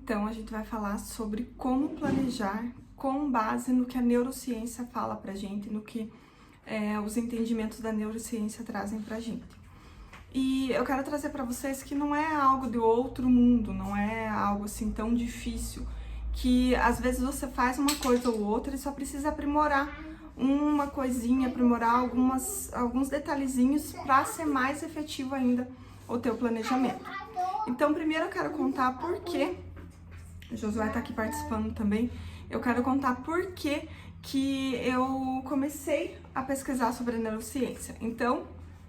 Então, a gente vai falar sobre como planejar com base no que a neurociência fala pra gente, no que os entendimentos da neurociência trazem pra gente. E eu quero trazer pra vocês que não é algo de outro mundo, não é algo assim tão difícil, que às vezes você faz uma coisa ou outra e só precisa aprimorar uma coisinha, aprimorar alguns detalhezinhos para ser mais efetivo ainda o teu planejamento. Então, primeiro eu quero contar por que o Josué tá aqui participando também. Eu quero contar por que eu comecei a pesquisar sobre a neurociência. Então,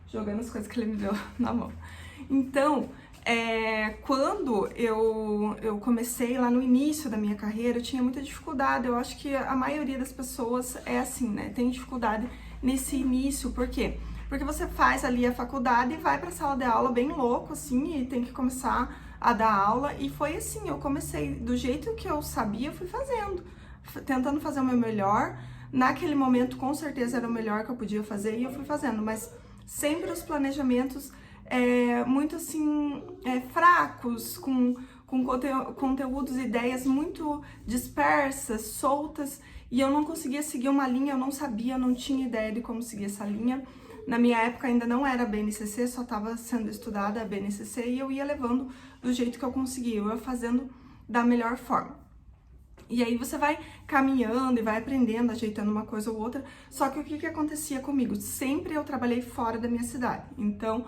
jogando as coisas que ele me deu na mão. Então, quando eu comecei lá no início da minha carreira, eu tinha muita dificuldade. Eu acho que a maioria das pessoas é assim, né? Tem dificuldade nesse início. Por quê? Porque você faz ali a faculdade e vai pra sala de aula bem louco, assim, e tem que começar a dar aula. E foi assim, eu comecei do jeito que eu sabia, eu fui fazendo, tentando fazer o meu melhor. Naquele momento, com certeza, era o melhor que eu podia fazer e eu fui fazendo, mas sempre os planejamentos muito assim, fracos, com conteúdos e ideias muito dispersas, soltas, e eu não conseguia seguir uma linha, eu não sabia, eu não tinha ideia de como seguir essa linha. Na minha época ainda não era a BNCC, só estava sendo estudada a BNCC e eu ia levando do jeito que eu conseguia, eu ia fazendo da melhor forma. E aí você vai caminhando e vai aprendendo, ajeitando uma coisa ou outra. Só que o que acontecia comigo? Sempre eu trabalhei fora da minha cidade. Então,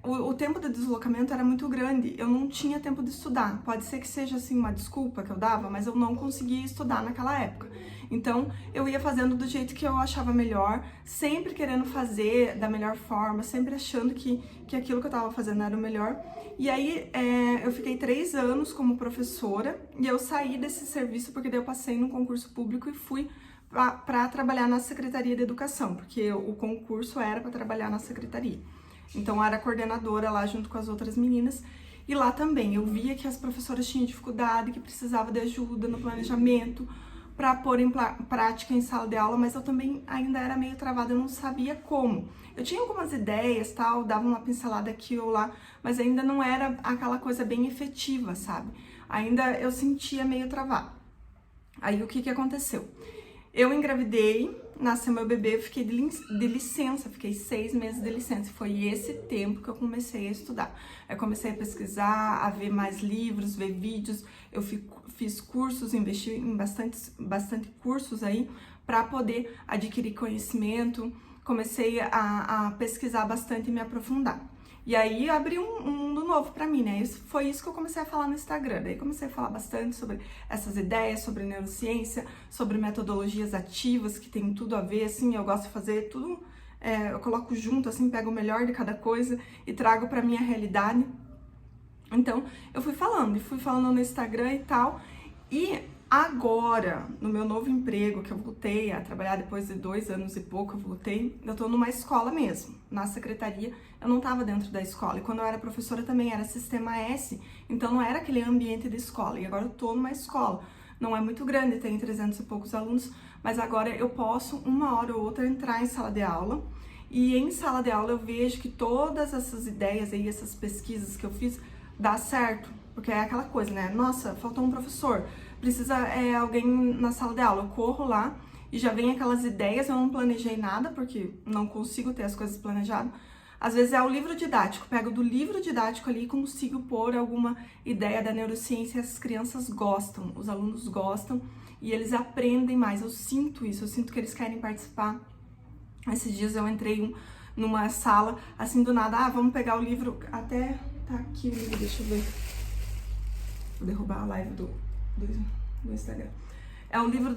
o tempo de deslocamento era muito grande. Eu não tinha tempo de estudar. Pode ser que seja assim uma desculpa que eu dava, mas eu não conseguia estudar naquela época. Então, eu ia fazendo do jeito que eu achava melhor, sempre querendo fazer da melhor forma, sempre achando que aquilo que eu estava fazendo era o melhor. E aí, eu fiquei 3 anos como professora e eu saí desse serviço porque daí eu passei num concurso público e fui para trabalhar na Secretaria de Educação, porque o concurso era para trabalhar na secretaria. Então, eu era coordenadora lá junto com as outras meninas. E lá também eu via que as professoras tinham dificuldade, que precisava de ajuda no planejamento para pôr em prática em sala de aula, mas eu também ainda era meio travada, eu não sabia como. Eu tinha algumas ideias, tal, dava uma pincelada aqui ou lá, mas ainda não era aquela coisa bem efetiva, sabe? Ainda eu sentia meio travada. Aí o que aconteceu? Eu engravidei, nasceu meu bebê, eu fiquei de licença, fiquei 6 meses de licença. Foi esse tempo que eu comecei a estudar. Eu comecei a pesquisar, a ver mais livros, ver vídeos. Eu fiz cursos, investi em bastante cursos aí para poder adquirir conhecimento. Comecei a pesquisar bastante e me aprofundar. E aí abri um mundo novo pra mim, né? Foi isso que eu comecei a falar no Instagram. Daí comecei a falar bastante sobre essas ideias, sobre neurociência, sobre metodologias ativas, que tem tudo a ver, assim, eu gosto de fazer tudo, eu coloco junto, assim, pego o melhor de cada coisa e trago pra minha realidade. Então, eu fui falando no Instagram e tal, e agora, no meu novo emprego, que eu voltei a trabalhar depois de 2 anos e pouco, eu tô numa escola mesmo, na secretaria, eu não tava dentro da escola, e quando eu era professora também era Sistema S, então não era aquele ambiente de escola, e agora eu tô numa escola, não é muito grande, tem 300 e poucos alunos, mas agora eu posso, uma hora ou outra, entrar em sala de aula, e em sala de aula eu vejo que todas essas ideias aí, essas pesquisas que eu fiz, dá certo, porque é aquela coisa, né? Nossa, faltou um professor, precisa alguém na sala de aula. Eu corro lá e já vem aquelas ideias, eu não planejei nada, porque não consigo ter as coisas planejadas. Às vezes é o livro didático, pego do livro didático ali e consigo pôr alguma ideia da neurociência e as crianças gostam, os alunos gostam e eles aprendem mais. Eu sinto isso, eu sinto que eles querem participar. Esses dias eu entrei numa sala, assim do nada, vamos pegar o livro, até tá aqui o livro, deixa eu ver. Vou derrubar a live do Instagram. É o livro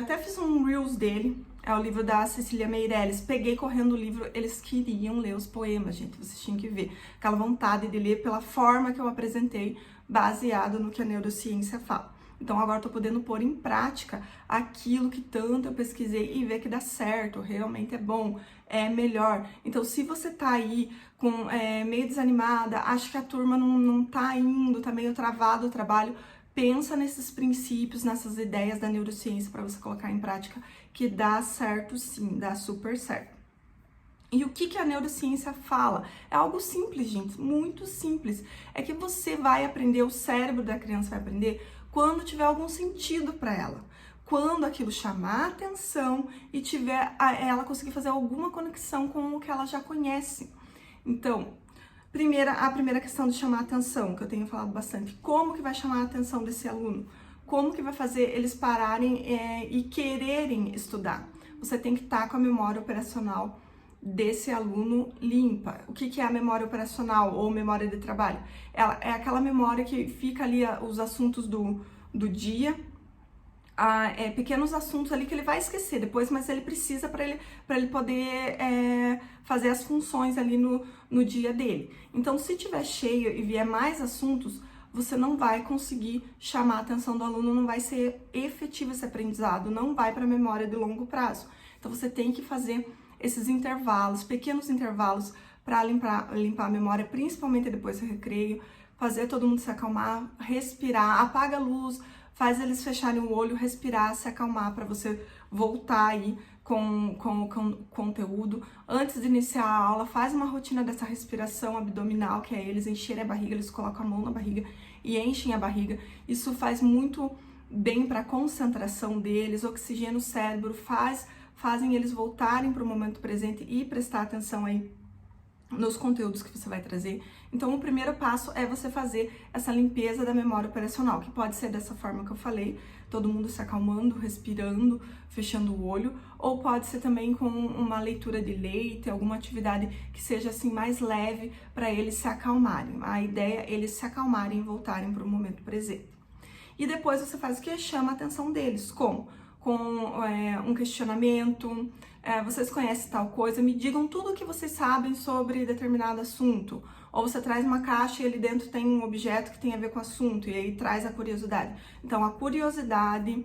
até fiz um Reels dele, é o livro da Cecília Meirelles. Peguei correndo o livro, eles queriam ler os poemas, gente, vocês tinham que ver. Aquela vontade de ler pela forma que eu apresentei, baseado no que a neurociência fala. Então agora eu tô podendo pôr em prática aquilo que tanto eu pesquisei e ver que dá certo, realmente é bom, é melhor. Então se você tá aí meio desanimada, acha que a turma não tá indo, tá meio travado o trabalho, pensa nesses princípios, nessas ideias da neurociência para você colocar em prática, que dá certo sim, dá super certo. E o que a neurociência fala? É algo simples, gente, muito simples. É que você vai aprender, o cérebro da criança vai aprender quando tiver algum sentido para ela. Quando aquilo chamar a atenção e tiver ela conseguir fazer alguma conexão com o que ela já conhece. Então, a primeira questão de chamar a atenção, que eu tenho falado bastante. Como que vai chamar a atenção desse aluno? Como que vai fazer eles pararem e quererem estudar? Você tem que estar com a memória operacional desse aluno limpa. O que é a memória operacional ou memória de trabalho? Ela é aquela memória que fica ali os assuntos do dia, pequenos assuntos ali que ele vai esquecer depois, mas ele precisa para ele poder fazer as funções ali no dia dele. Então, se tiver cheio e vier mais assuntos, você não vai conseguir chamar a atenção do aluno, não vai ser efetivo esse aprendizado, não vai para a memória de longo prazo. Então, você tem que fazer esses intervalos, pequenos intervalos, para limpar a memória, principalmente depois do recreio, fazer todo mundo se acalmar, respirar, apaga a luz, faz eles fecharem o olho, respirar, se acalmar, para você voltar aí com o conteúdo. Antes de iniciar a aula, faz uma rotina dessa respiração abdominal, que é eles encherem a barriga, eles colocam a mão na barriga e enchem a barriga. Isso faz muito bem para a concentração deles, oxigena o cérebro, fazem eles voltarem para o momento presente e prestar atenção aí nos conteúdos que você vai trazer. Então, o primeiro passo é você fazer essa limpeza da memória operacional, que pode ser dessa forma que eu falei, todo mundo se acalmando, respirando, fechando o olho, ou pode ser também com uma leitura de leite, alguma atividade que seja assim mais leve para eles se acalmarem. A ideia é eles se acalmarem e voltarem para o momento presente. E depois você faz o que chama a atenção deles, como? Com um questionamento, vocês conhecem tal coisa, me digam tudo o que vocês sabem sobre determinado assunto. Ou você traz uma caixa e ali dentro tem um objeto que tem a ver com o assunto, e aí traz a curiosidade. Então, a curiosidade,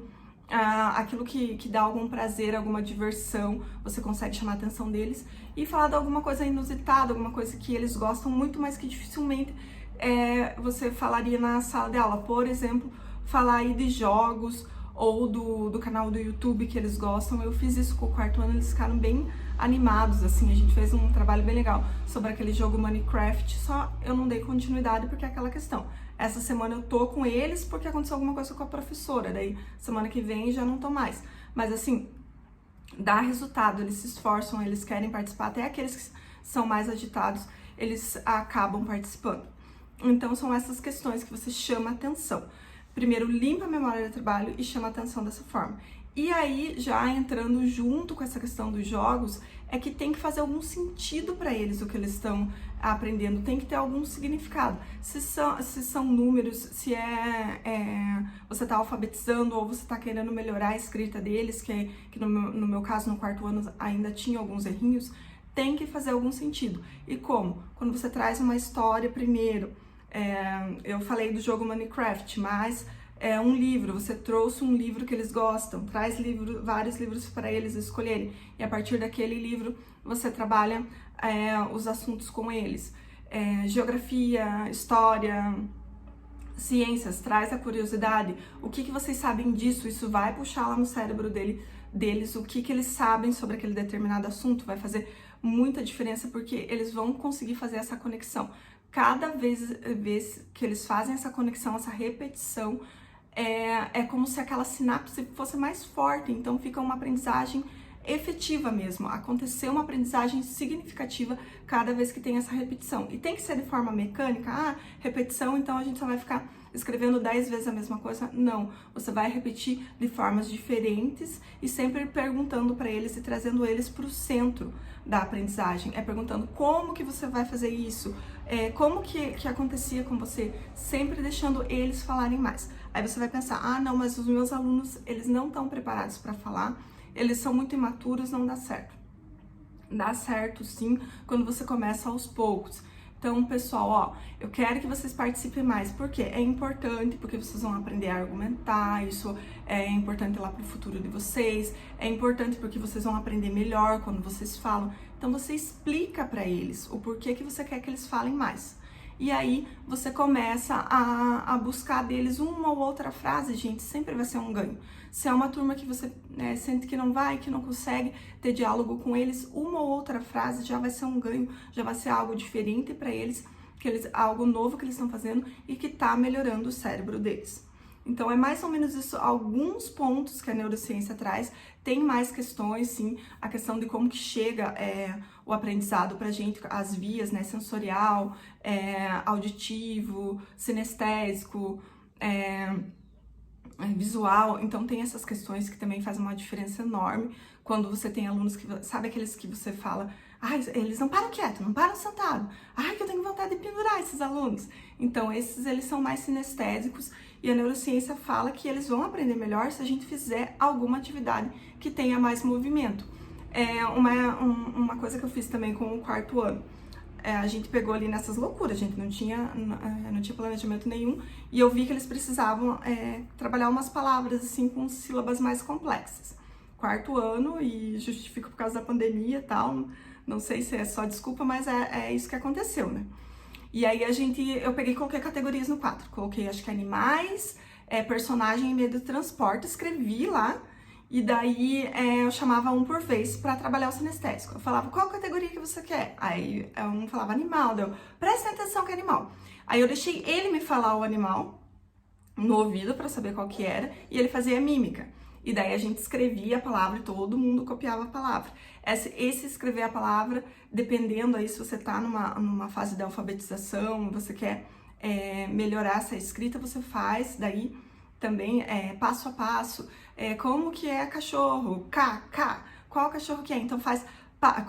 aquilo que dá algum prazer, alguma diversão, você consegue chamar a atenção deles. E falar de alguma coisa inusitada, alguma coisa que eles gostam muito, mas que dificilmente você falaria na sala de aula. Por exemplo, falar aí de jogos, ou do canal do YouTube que eles gostam. Eu fiz isso com o quarto ano, eles ficaram bem animados, assim, a gente fez um trabalho bem legal sobre aquele jogo Minecraft, só eu não dei continuidade porque é aquela questão. Essa semana eu tô com eles porque aconteceu alguma coisa com a professora, daí semana que vem já não tô mais. Mas assim, dá resultado, eles se esforçam, eles querem participar, até aqueles que são mais agitados, eles acabam participando. Então são essas questões que você chama atenção. Primeiro, limpa a memória de trabalho e chama a atenção dessa forma. E aí, já entrando junto com essa questão dos jogos, é que tem que fazer algum sentido para eles o que eles estão aprendendo, tem que ter algum significado. Se são números, se você está alfabetizando ou você está querendo melhorar a escrita deles, que no meu caso, no quarto ano, ainda tinha alguns errinhos, tem que fazer algum sentido. E como? Quando você traz uma história primeiro, eu falei do jogo Minecraft, mas um livro, você trouxe um livro que eles gostam, traz vários livros para eles escolherem, e a partir daquele livro você trabalha os assuntos com eles. Geografia, história, ciências, traz a curiosidade, o que vocês sabem disso, isso vai puxar lá no cérebro deles o que eles sabem sobre aquele determinado assunto, vai fazer muita diferença porque eles vão conseguir fazer essa conexão. Cada vez que eles fazem essa conexão, essa repetição, é como se aquela sinapse fosse mais forte, então fica uma aprendizagem efetiva mesmo, aconteceu uma aprendizagem significativa cada vez que tem essa repetição. E tem que ser de forma mecânica, repetição, então a gente só vai ficar escrevendo 10 vezes a mesma coisa. Não, você vai repetir de formas diferentes e sempre perguntando para eles e trazendo eles para o centro da aprendizagem. Perguntando como que você vai fazer isso, como que acontecia com você, sempre deixando eles falarem mais. Aí você vai pensar, não, mas os meus alunos, eles não estão preparados para falar, eles são muito imaturos, não dá certo. Dá certo sim, quando você começa aos poucos. Então, pessoal, eu quero que vocês participem mais, porque é importante, porque vocês vão aprender a argumentar, isso é importante lá para o futuro de vocês, é importante porque vocês vão aprender melhor quando vocês falam. Então, você explica para eles o porquê que você quer que eles falem mais. e aí você começa a buscar deles uma ou outra frase, gente, sempre vai ser um ganho. Se é uma turma que você sente que não vai, que não consegue ter diálogo com eles, uma ou outra frase já vai ser um ganho, já vai ser algo diferente para eles, algo novo que eles estão fazendo e que está melhorando o cérebro deles. Então, é mais ou menos isso, alguns pontos que a neurociência traz. Tem mais questões, sim, a questão de como que chega o aprendizado pra gente, as vias, né, sensorial, auditivo, sinestésico, visual. Então, tem essas questões que também fazem uma diferença enorme quando você tem alunos que, sabe aqueles que você fala, ai, eles não param quieto, não param sentado, ai, que eu tenho vontade de pendurar esses alunos. Então, eles são mais sinestésicos e a neurociência fala que eles vão aprender melhor se a gente fizer alguma atividade que tenha mais movimento. Uma coisa que eu fiz também com o quarto ano, a gente pegou ali nessas loucuras, a gente não tinha planejamento nenhum, e eu vi que eles precisavam trabalhar umas palavras assim com sílabas mais complexas. Quarto ano, e justifico por causa da pandemia e tal, não sei se é só desculpa, mas é isso que aconteceu, né? E aí eu peguei e coloquei categorias no quadro, coloquei acho que animais, personagem e meio do transporte, escrevi lá, e daí eu chamava um por vez para trabalhar o sinestésico. Eu falava, qual categoria que você quer? Aí um falava animal, presta atenção que é animal. Aí eu deixei ele me falar o animal no ouvido para saber qual que era, e ele fazia a mímica. E daí a gente escrevia a palavra e todo mundo copiava a palavra. Esse escrever a palavra, dependendo aí se você tá numa fase de alfabetização, você quer melhorar essa escrita, você faz daí também passo a passo. Como que é cachorro? K, qual cachorro que é? Então faz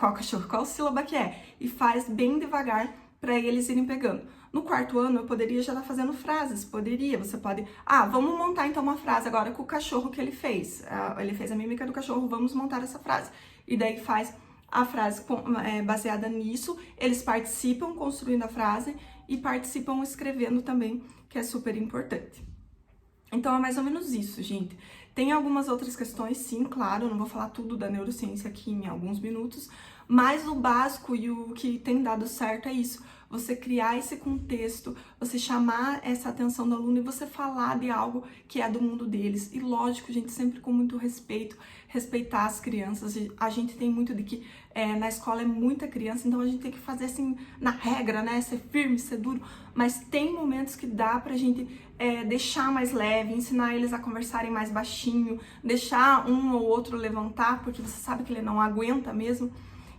qual cachorro, qual sílaba que é? E faz bem devagar para eles irem pegando. No quarto ano, eu poderia já estar fazendo frases, você pode... vamos montar então uma frase agora com o cachorro que ele fez. Ele fez a mímica do cachorro, vamos montar essa frase. E daí faz a frase baseada nisso, eles participam construindo a frase e participam escrevendo também, que é super importante. Então, é mais ou menos isso, gente. Tem algumas outras questões, sim, claro, não vou falar tudo da neurociência aqui em alguns minutos, mas o básico e o que tem dado certo é isso. Você criar esse contexto, você chamar essa atenção do aluno e você falar de algo que é do mundo deles. E lógico, gente, sempre com muito respeito, respeitar as crianças. A gente tem muito de que na escola é muita criança, então a gente tem que fazer assim, na regra, né? Ser firme, ser duro. Mas tem momentos que dá pra gente deixar mais leve, ensinar eles a conversarem mais baixinho, deixar um ou outro levantar, porque você sabe que ele não aguenta mesmo.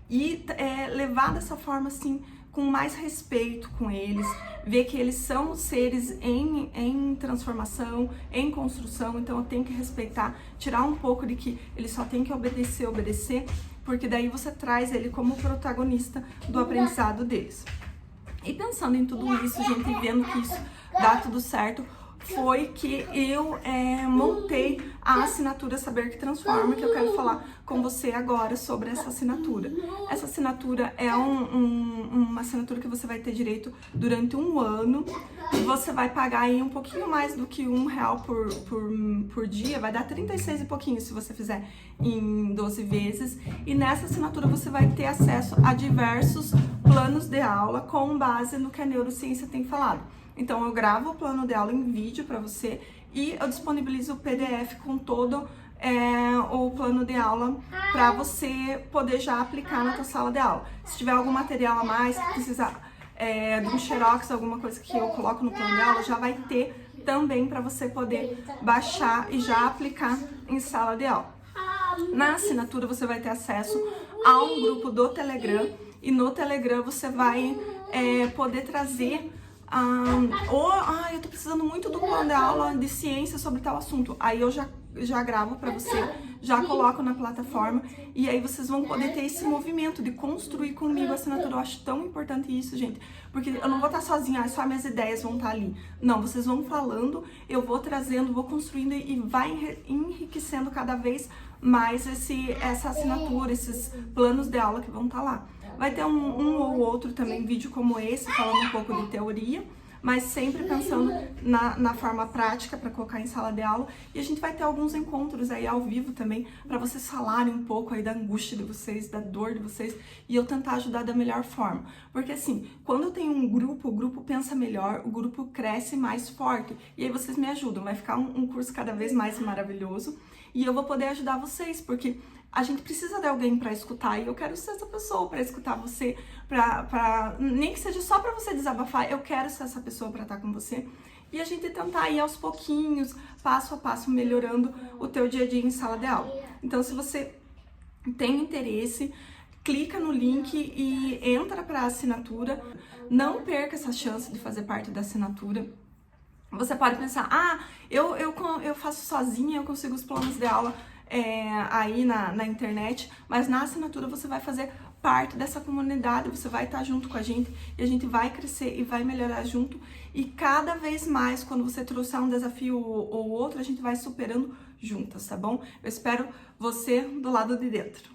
E levar dessa forma, assim, com mais respeito com eles, ver que eles são seres em transformação, em construção, então eu tenho que respeitar, tirar um pouco de que eles só têm que obedecer, porque daí você traz ele como protagonista do aprendizado deles. E pensando em tudo isso, gente, e vendo que isso dá tudo certo, foi que eu montei a assinatura Saber que Transforma, que eu quero falar com você agora sobre essa assinatura. Essa assinatura é uma assinatura que você vai ter direito durante um ano, e você vai pagar aí um pouquinho mais do que R$1 por dia, vai dar 36 e pouquinho se você fizer em 12 vezes, e nessa assinatura você vai ter acesso a diversos planos de aula com base no que a neurociência tem falado. Então, eu gravo o plano de aula em vídeo para você e eu disponibilizo o PDF com todo o plano de aula para você poder já aplicar na tua sala de aula. Se tiver algum material a mais, se precisar de um xerox, alguma coisa que eu coloco no plano de aula, já vai ter também para você poder baixar e já aplicar em sala de aula. Na assinatura, você vai ter acesso a um grupo do Telegram e no Telegram você vai poder trazer... eu tô precisando muito do plano de aula de ciência sobre tal assunto. Aí eu já gravo pra você, já coloco na plataforma e aí vocês vão poder ter esse movimento de construir comigo a assinatura. Eu acho tão importante isso, gente, porque eu não vou estar sozinha, só minhas ideias vão estar ali. Não, vocês vão falando, eu vou trazendo, vou construindo e vai enriquecendo cada vez mais essa assinatura, esses planos de aula que vão estar lá. Vai ter um ou outro também vídeo como esse, falando um pouco de teoria, mas sempre pensando na forma prática para colocar em sala de aula. E a gente vai ter alguns encontros aí ao vivo também, para vocês falarem um pouco aí da angústia de vocês, da dor de vocês, e eu tentar ajudar da melhor forma. Porque assim, quando eu tenho um grupo, o grupo pensa melhor, o grupo cresce mais forte, e aí vocês me ajudam, vai ficar um curso cada vez mais maravilhoso, e eu vou poder ajudar vocês, porque a gente precisa de alguém para escutar, e eu quero ser essa pessoa para escutar você, nem que seja só para você desabafar, eu quero ser essa pessoa para estar com você, e a gente tentar ir aos pouquinhos, passo a passo, melhorando o teu dia a dia em sala de aula. Então, se você tem interesse, clica no link e entra para a assinatura, não perca essa chance de fazer parte da assinatura. Você pode pensar, eu faço sozinha, eu consigo os planos de aula aí na internet, mas na assinatura você vai fazer parte dessa comunidade, você vai estar junto com a gente e a gente vai crescer e vai melhorar junto, e cada vez mais, quando você trouxer um desafio ou outro, a gente vai superando juntas, tá bom? Eu espero você do lado de dentro.